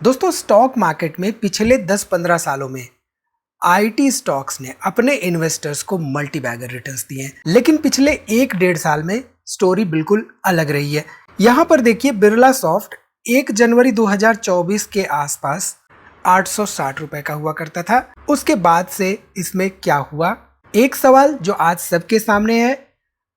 दोस्तों, stock market में पिछले 10-15 सालों में आईटी स्टॉक्स ने अपने इन्वेस्टर्स को मल्टी बैगर रिटर्न्स दिए हैं। लेकिन पिछले 1-1.5 साल में स्टोरी बिल्कुल अलग रही है। यहाँ पर देखिए, बिरला सॉफ्ट 1 जनवरी 2024 के आसपास 860 रुपए का हुआ करता था। उसके बाद से इसमें क्या हुआ? एक सवाल जो आज सबके सामने है,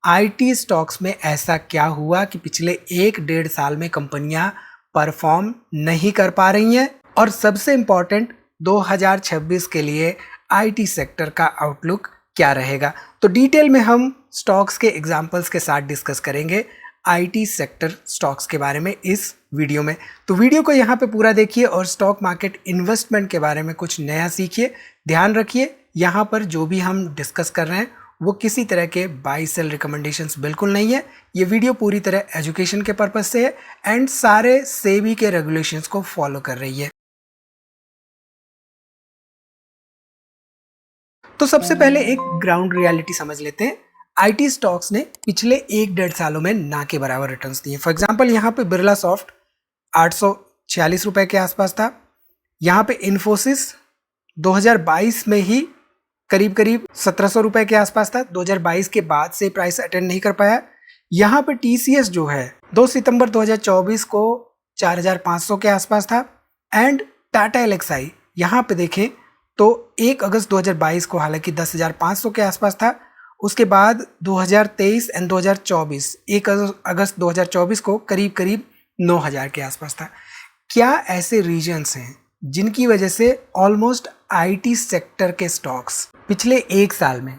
आईटी स्टॉक्स में ऐसा क्या हुआ कि पिछले 1-1.5 साल में कंपनियां परफॉर्म नहीं कर पा रही हैं? और सबसे इंपॉर्टेंट, 2026 के लिए आईटी सेक्टर का आउटलुक क्या रहेगा? तो डिटेल में हम स्टॉक्स के एग्जांपल्स के साथ डिस्कस करेंगे आईटी सेक्टर स्टॉक्स के बारे में इस वीडियो में। तो वीडियो को यहाँ पे पूरा देखिए और स्टॉक मार्केट इन्वेस्टमेंट के बारे में कुछ नया सीखिए। ध्यान रखिए, यहाँ पर जो भी हम डिस्कस कर रहे हैं वो किसी तरह के बाई सेल रिकमेंडेशंस बिल्कुल नहीं है। ये वीडियो पूरी तरह एजुकेशन के पर्पज से है एंड सारे सेबी के रेगुलेशंस को फॉलो कर रही है। तो सबसे पहले एक ग्राउंड रियलिटी समझ लेते हैं। आईटी स्टॉक्स ने पिछले 1-1.5 सालों में ना के बराबर रिटर्न्स दिए। फॉर एग्जांपल, यहाँ पे बिरला सॉफ्ट 846 रुपए के आसपास था। यहाँ पे इन्फोसिस 2022 में ही करीब 1700 रुपए के आसपास था। 2022 के बाद से प्राइस अटेंड नहीं कर पाया। यहाँ पे टीसीएस जो है 2 सितंबर 2024 को 4500 के आसपास था। एंड टाटा एलेक्साई यहाँ पे देखें तो 1 अगस्त 2022 को हालांकि 10,500 के आसपास था। उसके बाद 2023 एंड 2024 1 अगस्त 2024 को करीब 9,000 के आसपास था। क्या ऐसे रीजन्स हैं जिनकी वजह से ऑलमोस्ट आईटी सेक्टर के स्टॉक्स पिछले 1 साल में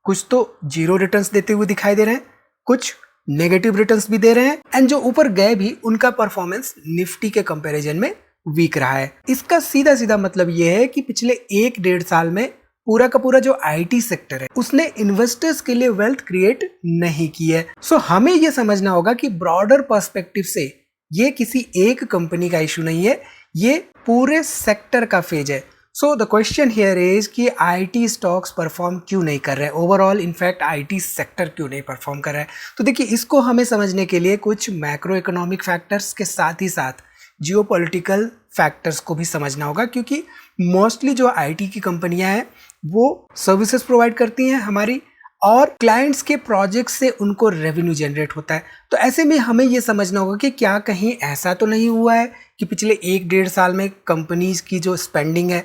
कुछ तो जीरो रिटर्न्स देते हुए दिखाई दे रहे हैं, कुछ नेगेटिव रिटर्न्स भी दे रहे हैं, एंड जो ऊपर गए भी उनका परफॉर्मेंस निफ्टी के कंपैरिजन में वीक रहा है। इसका सीधा मतलब यह है कि पिछले 1-1.5 साल में पूरा का पूरा जो आईटी सेक्टर है उसने इन्वेस्टर्स के लिए वेल्थ क्रिएट नहीं की है। सो हमें यह समझना होगा कि ब्रॉडर पर्सपेक्टिव से ये किसी एक कंपनी का इशू नहीं है, ये पूरे सेक्टर का फेज है। So the question here is कि आईटी स्टॉक्स परफॉर्म क्यों नहीं कर रहे हैं, ओवरऑल इनफैक्ट आईटी सेक्टर क्यों नहीं परफॉर्म कर रहा है। तो देखिए, इसको हमें समझने के लिए कुछ मैक्रो इकोनॉमिक फैक्टर्स के साथ ही साथ जियोपॉलिटिकल फैक्टर्स को भी समझना होगा, क्योंकि मोस्टली जो आईटी की कंपनियां हैं वो सर्विसेज प्रोवाइड करती हैं हमारी, और क्लाइंट्स के प्रोजेक्ट से उनको रेवेन्यू जनरेट होता है। तो ऐसे में हमें ये समझना होगा कि क्या कहीं ऐसा तो नहीं हुआ है कि पिछले 1-1.5 साल में कंपनीज की जो स्पेंडिंग है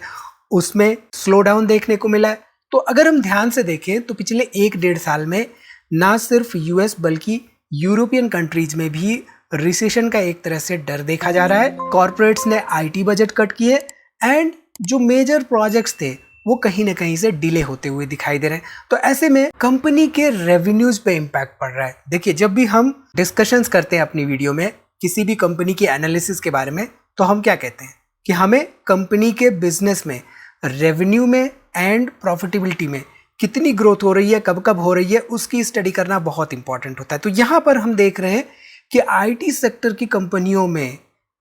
उसमें स्लो डाउन देखने को मिला है। तो अगर हम ध्यान से देखें तो पिछले 1-1.5 साल में ना सिर्फ यूएस बल्कि यूरोपियन कंट्रीज में भी रिसेशन का एक तरह से डर देखा जा रहा है। कॉर्पोरेट्स ने आईटी बजट कट किए एंड जो मेजर प्रोजेक्ट्स थे वो कहीं ना कहीं से डिले होते हुए दिखाई दे रहे हैं। तो ऐसे में कंपनी के रेवेन्यूज पे इम्पैक्ट पड़ रहा है। देखिए, जब भी हम डिस्कशंस करते हैं अपनी वीडियो में किसी भी कंपनी की एनालिसिस के बारे में, तो हम क्या कहते हैं कि हमें कंपनी के बिजनेस में रेवेन्यू में एंड प्रॉफिटेबिलिटी में कितनी ग्रोथ हो रही है, कब कब हो रही है, उसकी स्टडी करना बहुत इंपॉर्टेंट होता है। तो यहाँ पर हम देख रहे हैं कि आईटी सेक्टर की कंपनियों में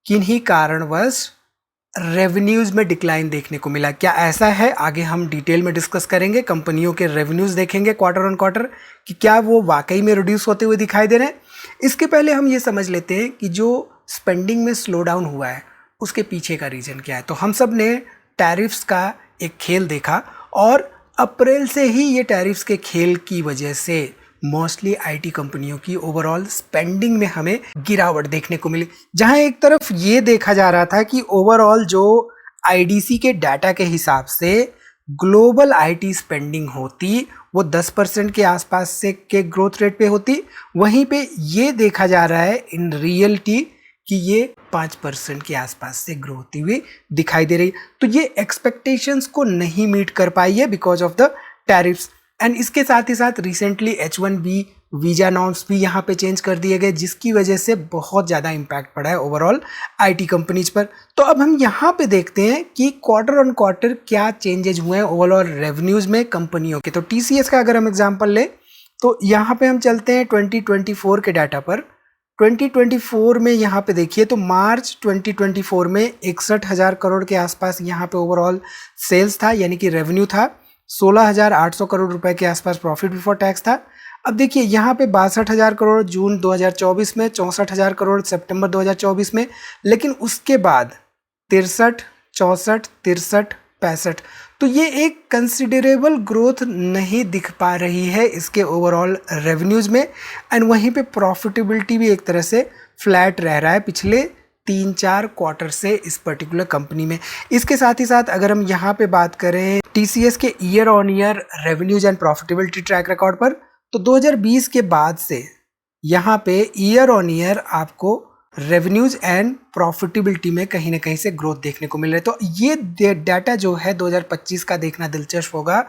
किन्हीं कारणवश रेवेन्यूज में डिक्लाइन देखने को मिला। क्या ऐसा है? आगे हम डिटेल में डिस्कस करेंगे। कंपनियों के रेवेन्यूज देखेंगे क्वार्टर ऑन क्वार्टर कि क्या वो वाकई में रिड्यूस होते हुए दिखाई दे रहे हैं। इसके पहले हम ये समझ लेते हैं कि जो स्पेंडिंग में स्लो डाउन हुआ है उसके पीछे का रीजन क्या है। तो हम सब ने टैरिफ्स का एक खेल देखा और अप्रैल से ही ये टैरिफ्स के खेल की वजह से मोस्टली आईटी कंपनियों की ओवरऑल स्पेंडिंग में हमें गिरावट देखने को मिली। जहां एक तरफ ये देखा जा रहा था कि ओवरऑल जो आईडीसी के डाटा के हिसाब से ग्लोबल आईटी स्पेंडिंग होती वो 10% के आसपास से के ग्रोथ रेट पे होती, वहीं पे ये देखा जा रहा है इन रियलिटी कि ये 5% के आसपास से ग्रो होती हुई दिखाई दे रही। तो ये एक्सपेक्टेशंस को नहीं मीट कर पाई है because of the tariffs. And इसके साथ ही साथ रिसेंटली H1B वीजा नॉर्म्स भी यहाँ पे चेंज कर दिए गए, जिसकी वजह से बहुत ज़्यादा इम्पैक्ट पड़ा है ओवरऑल आईटी कंपनीज पर। तो अब हम यहाँ पे देखते हैं कि क्वार्टर ऑन क्वार्टर क्या चेंजेज हुए हैं ओवरऑल रेवेन्यूज में कंपनियों के। तो टीसीएस का अगर हम एग्जांपल लें तो यहाँ पे हम चलते हैं 2024 के डाटा पर। 2024 में यहाँ पे देखिए तो मार्च 2024 में 61,000 करोड़ के आसपास यहाँ पे ओवरऑल सेल्स था, यानी कि रेवेन्यू था। 16,800 करोड़ रुपए के आसपास प्रॉफिट बिफोर टैक्स था। अब देखिए यहाँ पे 62,000 करोड़ जून 2024 में, 64,000 करोड़ सितंबर 2024 में, लेकिन उसके बाद 63, 64, 63, 65। तो ये एक कंसिडरेबल ग्रोथ नहीं दिख पा रही है इसके ओवरऑल रेवेन्यूज में, एंड वहीं पे प्रॉफिटेबिलिटी भी एक तरह से फ्लैट रह रहा है पिछले 3-4 क्वार्टर से इस पर्टिकुलर कंपनी में। इसके साथ ही साथ अगर हम यहाँ पे बात करें TCS के year on year revenues and profitability track record पर, तो 2020 के बाद से यहाँ पे ईयर ऑन ईयर आपको रेवेन्यूज एंड प्रॉफिटेबिलिटी में कहीं ना कहीं से ग्रोथ देखने को मिल रहा है। तो ये डाटा जो है 2025 का देखना दिलचस्प होगा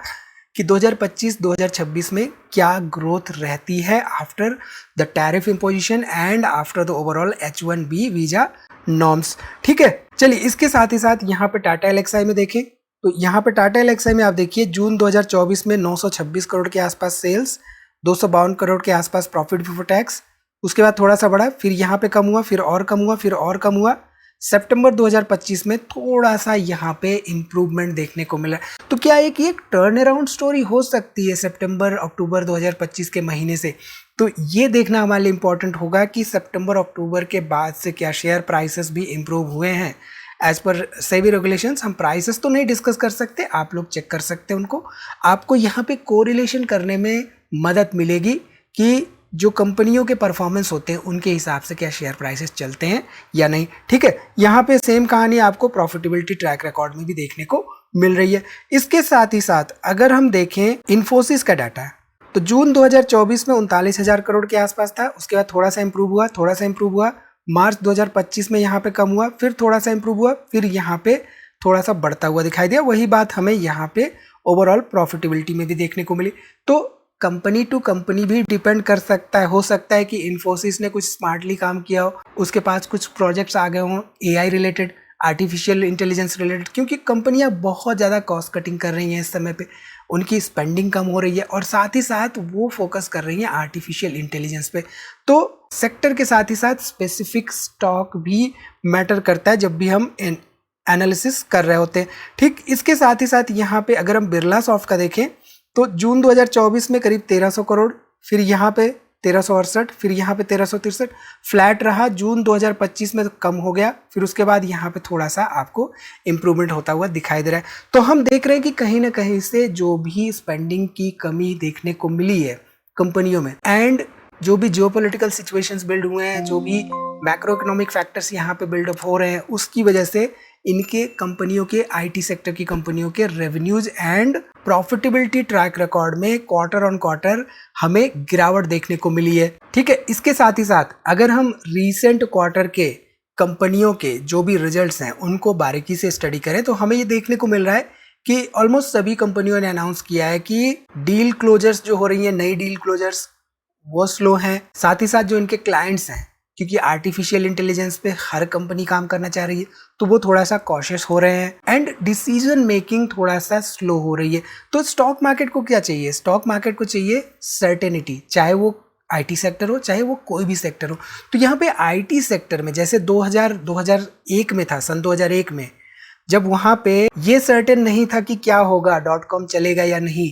कि 2025-2026 में क्या ग्रोथ रहती है after the tariff imposition and after the overall H1B visa norms. ठीक है, चलिए इसके साथ ही साथ यहाँ पे टाटा LXI में देखें, तो यहाँ पे टाटा LXI में आप देखिए जून 2024 में 926 करोड़ के आसपास सेल्स, 252 करोड़ के आसपास प्रॉफिट बिफोर टैक्स, उसके बाद थोड़ा सा बढ़ा, फिर यहाँ पे कम हुआ, फिर और कम हुआ, फिर और कम हुआ। सितंबर 2025 में थोड़ा सा यहाँ पे इम्प्रूवमेंट देखने को मिला। तो क्या एक ये टर्न अराउंड स्टोरी हो सकती है सितंबर अक्टूबर 2025 के महीने से? तो ये देखना हमारे लिए इम्पोर्टेंट होगा कि सितंबर अक्टूबर के बाद से क्या शेयर प्राइसेस भी इम्प्रूव हुए हैं। एज पर सेबी रेगुलेशंस हम प्राइसेस तो नहीं डिस्कस कर सकते, आप लोग चेक कर सकते हैं उनको। आपको यहाँ पे कोरिलेशन करने में मदद मिलेगी कि जो कंपनियों के परफॉर्मेंस होते हैं उनके हिसाब से क्या शेयर प्राइसेस चलते हैं या नहीं। ठीक है, यहाँ पे सेम कहानी आपको प्रॉफिटेबिलिटी ट्रैक रिकॉर्ड में भी देखने को मिल रही है। इसके साथ ही साथ अगर हम देखें इन्फोसिस का डाटा, तो जून 2024 में 39,000 करोड़ के आसपास था, उसके बाद थोड़ा सा इंप्रूव हुआ, थोड़ा सा इंप्रूव हुआ, मार्च 2025 में यहाँ पे कम हुआ, फिर थोड़ा सा इंप्रूव हुआ, फिर यहाँ पे थोड़ा सा बढ़ता हुआ दिखाई दिया। वही बात हमें यहाँ पे ओवरऑल प्रॉफिटेबिलिटी में भी देखने को मिली। तो कंपनी टू कंपनी भी डिपेंड कर सकता है, हो सकता है कि इन्फोसिस ने कुछ स्मार्टली काम किया हो, उसके पास कुछ प्रोजेक्ट्स आ गए हों AI related, artificial intelligence related, क्योंकि कंपनियां बहुत ज़्यादा कॉस्ट कटिंग कर रही हैं इस समय पे, उनकी स्पेंडिंग कम हो रही है और साथ ही साथ वो फोकस कर रही हैं आर्टिफिशियल इंटेलिजेंस पे। तो सेक्टर के साथ ही साथ स्पेसिफिक स्टॉक भी मैटर करता है जब भी हम एनालिसिस कर रहे होते हैं। ठीक, इसके साथ ही साथ यहाँ पे अगर हम बिरला सॉफ्ट का देखें तो जून 2024 में करीब 1300 करोड़, फिर यहाँ पे 1368, फिर यहाँ पे 1363, फ्लैट रहा। जून 2025 में तो कम हो गया, फिर उसके बाद यहाँ पे थोड़ा सा आपको इम्प्रूवमेंट होता हुआ दिखाई दे रहा है। तो हम देख रहे हैं कि कहीं ना कहीं से जो भी स्पेंडिंग की कमी देखने को मिली है कंपनियों में, एंड जो भी जियोपॉलिटिकल सिचुएशंस बिल्ड हुए हैं, जो भी मैक्रो इकोनॉमिक फैक्टर्स यहाँ पे बिल्डअप हो रहे हैं, उसकी वजह से इनके कंपनियों के IT सेक्टर की कंपनियों के revenues and profitability track record में क्वार्टर ऑन क्वार्टर हमें गिरावट देखने को मिली है। ठीक है, इसके साथ ही साथ अगर हम रीसेंट क्वार्टर के कंपनियों के जो भी रिजल्ट्स हैं उनको बारीकी से स्टडी करें तो हमें ये देखने को मिल रहा है कि ऑलमोस्ट सभी कंपनियों ने अनाउंस किया है कि डील क्लोजर्स जो हो रही हैं, नई डील क्लोजर्स वो स्लो हैं। साथ ही साथ जो इनके क्लाइंट्स हैं, क्योंकि आर्टिफिशियल इंटेलिजेंस पे हर कंपनी काम करना चाह रही है, तो वो थोड़ा सा कॉशियस हो रहे हैं एंड डिसीजन मेकिंग थोड़ा सा स्लो हो रही है। तो स्टॉक मार्केट को क्या चाहिए? स्टॉक मार्केट को चाहिए सर्टेनिटी, चाहे वो IT सेक्टर हो, चाहे वो कोई भी सेक्टर हो। तो यहाँ पे IT सेक्टर में जैसे 2001 में था, सन 2001 में जब वहाँ पे ये सर्टेन नहीं था कि क्या होगा, .com चलेगा या नहीं,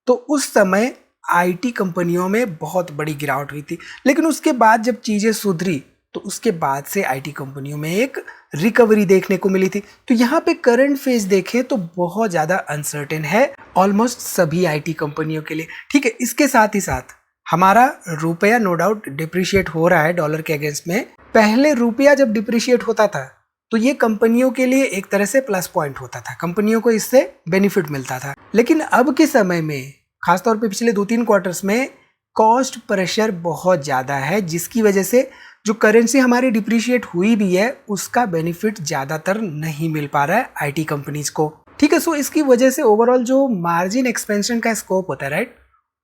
तो उस समय IT कंपनियों में बहुत बड़ी गिरावट हुई थी। लेकिन उसके बाद जब चीज़ें सुधरी तो उसके बाद से IT कंपनियों में एक रिकवरी देखने को मिली थी। तो यहाँ पे करंट फेज देखें तो बहुत ज़्यादा अनसर्टेन है ऑलमोस्ट सभी IT कंपनियों के लिए। ठीक है, इसके साथ ही साथ हमारा रुपया नो डाउट डिप्रिशिएट हो रहा है डॉलर के अगेंस्ट में। पहले रुपया जब डिप्रिशिएट होता था तो ये कंपनियों के लिए एक तरह से प्लस पॉइंट होता था, कंपनियों को इससे बेनिफिट मिलता था। लेकिन अब के समय में खासतौर पे पिछले 2-3 क्वार्टर्स में कॉस्ट प्रेशर बहुत ज़्यादा है, जिसकी वजह से जो करेंसी हमारी डिप्रिशिएट हुई भी है उसका बेनिफिट ज़्यादातर नहीं मिल पा रहा है IT कंपनीज को। ठीक है, सो इसकी वजह से ओवरऑल जो मार्जिन एक्सपेंशन का स्कोप होता है, राइट,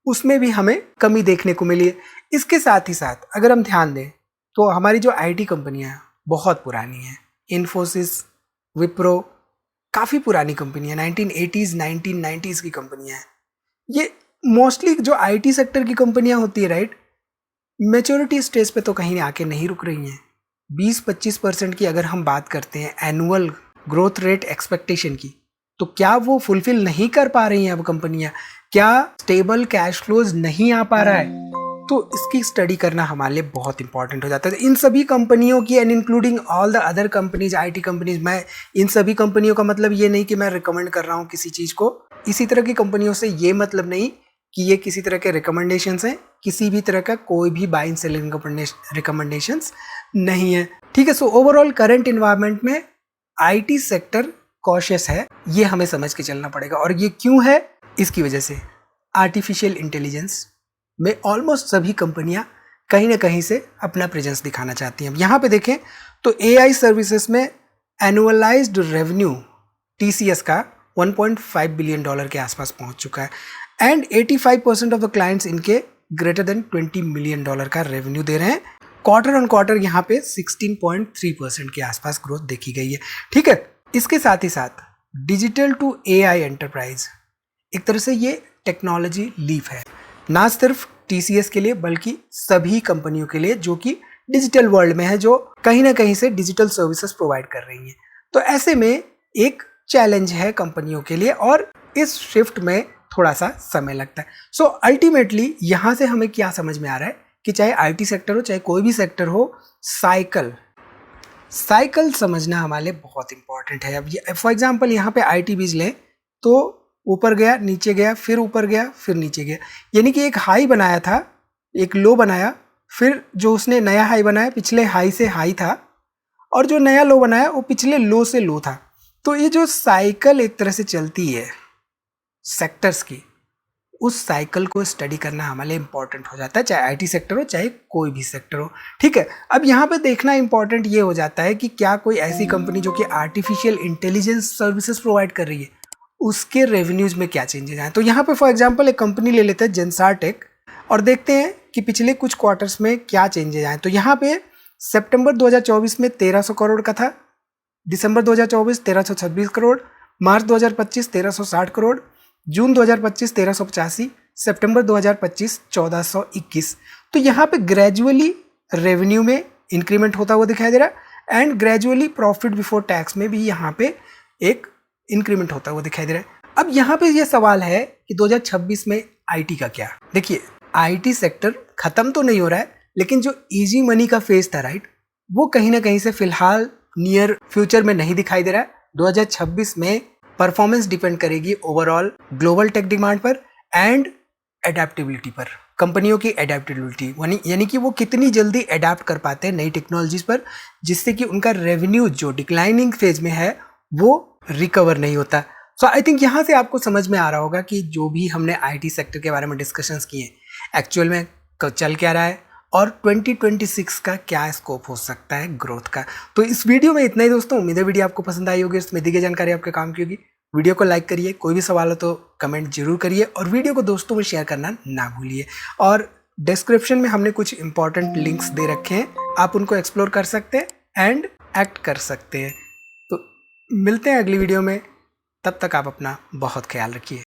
उसमें भी हमें कमी देखने को मिली है। इसके साथ ही साथ अगर हम ध्यान दें तो हमारी जो IT कंपनियाँ बहुत पुरानी हैं, इन्फोसिस, विप्रो, काफ़ी पुरानी कंपनियाँ, 1980s 1990s की कंपनियाँ हैं। ये मोस्टली जो IT सेक्टर की कंपनियां होती है, राइट, मैच्योरिटी स्टेज पे तो कहीं आके नहीं रुक रही हैं। 20-25% की अगर हम बात करते हैं एनुअल ग्रोथ रेट एक्सपेक्टेशन की, तो क्या वो फुलफिल नहीं कर पा रही हैं अब कंपनियां? क्या स्टेबल कैश फ्लोज नहीं आ पा रहा है? तो इसकी स्टडी करना हमारे लिए बहुत इंपॉर्टेंट हो जाता है। इन सभी कंपनियों की and including all the other companies, IT companies, मैं इन सभी कंपनियों का मतलब ये नहीं कि मैं रिकमेंड कर रहा हूँ किसी चीज़ को। इसी तरह की कंपनियों से ये मतलब नहीं कि ये किसी तरह के रिकमेंडेशंस हैं, किसी भी तरह का कोई भी बाइंग सेलिंग रिकमेंडेशंस नहीं है, ठीक है। सो ओवरऑल करंट इन्वायरमेंट में आईटी सेक्टर कॉशियस है, ये हमें समझ के चलना पड़ेगा। और ये क्यों है? इसकी वजह से आर्टिफिशियल इंटेलिजेंस में ऑलमोस्ट सभी कंपनियां कहीं ना कहीं से अपना प्रेजेंस दिखाना चाहती हैं। यहाँ पे देखें तो एआई सर्विसेज में एनुअलाइज्ड रेवेन्यू टीसीएस का $1.5 बिलियन के आसपास पहुंच चुका है एंड 85% ऑफ द क्लाइंट्स इनके ग्रेटर देन $20 मिलियन का रेवेन्यू दे रहे हैं। क्वार्टर ऑन क्वार्टर यहाँ पे 16.3% के आसपास ग्रोथ देखी गई है, ठीक है। इसके साथ ही साथ डिजिटल टू एआई एंटरप्राइज, एक तरह से ये टेक्नोलॉजी लीप है, ना सिर्फ टीसीएस के लिए बल्कि सभी कंपनियों के लिए जो कि डिजिटल वर्ल्ड में है, जो कहीं ना कहीं से डिजिटल सर्विसेज प्रोवाइड कर रही हैं। तो ऐसे में एक चैलेंज है कंपनियों के लिए और इस शिफ्ट में थोड़ा सा समय लगता है। सो अल्टीमेटली यहाँ से हमें क्या समझ में आ रहा है कि चाहे आईटी सेक्टर हो, चाहे कोई भी सेक्टर हो, साइकिल समझना हमारे लिए बहुत इंपॉर्टेंट है। अब फॉर एग्जाम्पल यहाँ पे आईटी बीज लें तो ऊपर गया, नीचे गया, फिर ऊपर गया, फिर नीचे गया, यानी कि एक हाई बनाया था, एक लो बनाया, फिर जो उसने नया हाई बनाया पिछले हाई से हाई था, और जो नया लो बनाया वो पिछले लो से लो था। तो ये जो साइकिल एक तरह से चलती है सेक्टर्स की, उस साइकिल को स्टडी करना हमारे लिए इंपॉर्टेंट हो जाता है, चाहे आईटी सेक्टर हो चाहे कोई भी सेक्टर हो, ठीक है। अब यहाँ पे देखना इंपॉर्टेंट ये हो जाता है कि क्या कोई ऐसी कंपनी जो कि आर्टिफिशियल इंटेलिजेंस सर्विसेज प्रोवाइड कर रही है, उसके रेवेन्यूज में क्या चेंजेस आए। तो यहाँ पे फॉर एग्जांपल एक कंपनी ले लेते हैं जेंसार टेक और देखते हैं कि पिछले कुछ क्वार्टर्स में क्या चेंजेस आए। तो यहाँ पे सितंबर 2024 में 1300 करोड़ का था, दिसंबर 2024 1326 करोड़, मार्च 2025 1360 करोड़, जून 2025 1385, सितंबर 2025 1421। तो यहाँ पे ग्रेजुअली रेवेन्यू में इंक्रीमेंट होता हुआ दिखाई दे रहा है and gradually profit before tax में भी यहाँ पे एक इंक्रीमेंट होता हुआ दिखाई दे रहा है। अब यहाँ पे ये सवाल है कि 2026 में आईटी का क्या। देखिए आईटी सेक्टर खत्म तो नहीं हो रहा है, लेकिन जो इजी मनी का फेज था राइट, वो कहीं ना कहीं से फिलहाल नियर फ्यूचर में नहीं दिखाई दे रहा है। 2026 में परफॉर्मेंस डिपेंड करेगी ओवरऑल ग्लोबल टेक डिमांड पर एंड एडेप्टेबिलिटी पर, कंपनियों की एडेप्टेबिलिटी, यानी कि वो कितनी जल्दी एडाप्ट कर पाते हैं नई टेक्नोलॉजीज पर, जिससे कि उनका रेवेन्यू जो डिक्लाइनिंग फेज में है वो रिकवर नहीं होता। सो आई थिंक यहाँ से आपको समझ में आ रहा होगा कि जो भी हमने आईटी सेक्टर के बारे में डिस्कशंस किए एक्चुअल में चल क्या रहा है और 2026 का क्या स्कोप हो सकता है ग्रोथ का। तो इस वीडियो में इतना ही दोस्तों, उम्मीद है वीडियो आपको पसंद आई होगी, इसमें दी गई जानकारी आपके काम की होगी। वीडियो को लाइक करिए, कोई भी सवाल हो तो कमेंट जरूर करिए और वीडियो को दोस्तों में शेयर करना ना भूलिए। और डिस्क्रिप्शन में हमने कुछ इंपॉर्टेंट लिंक्स दे रखे हैं, आप उनको एक्सप्लोर कर सकते हैं एंड एक्ट कर सकते हैं। तो मिलते हैं अगली वीडियो में, तब तक आप अपना बहुत ख्याल रखिए।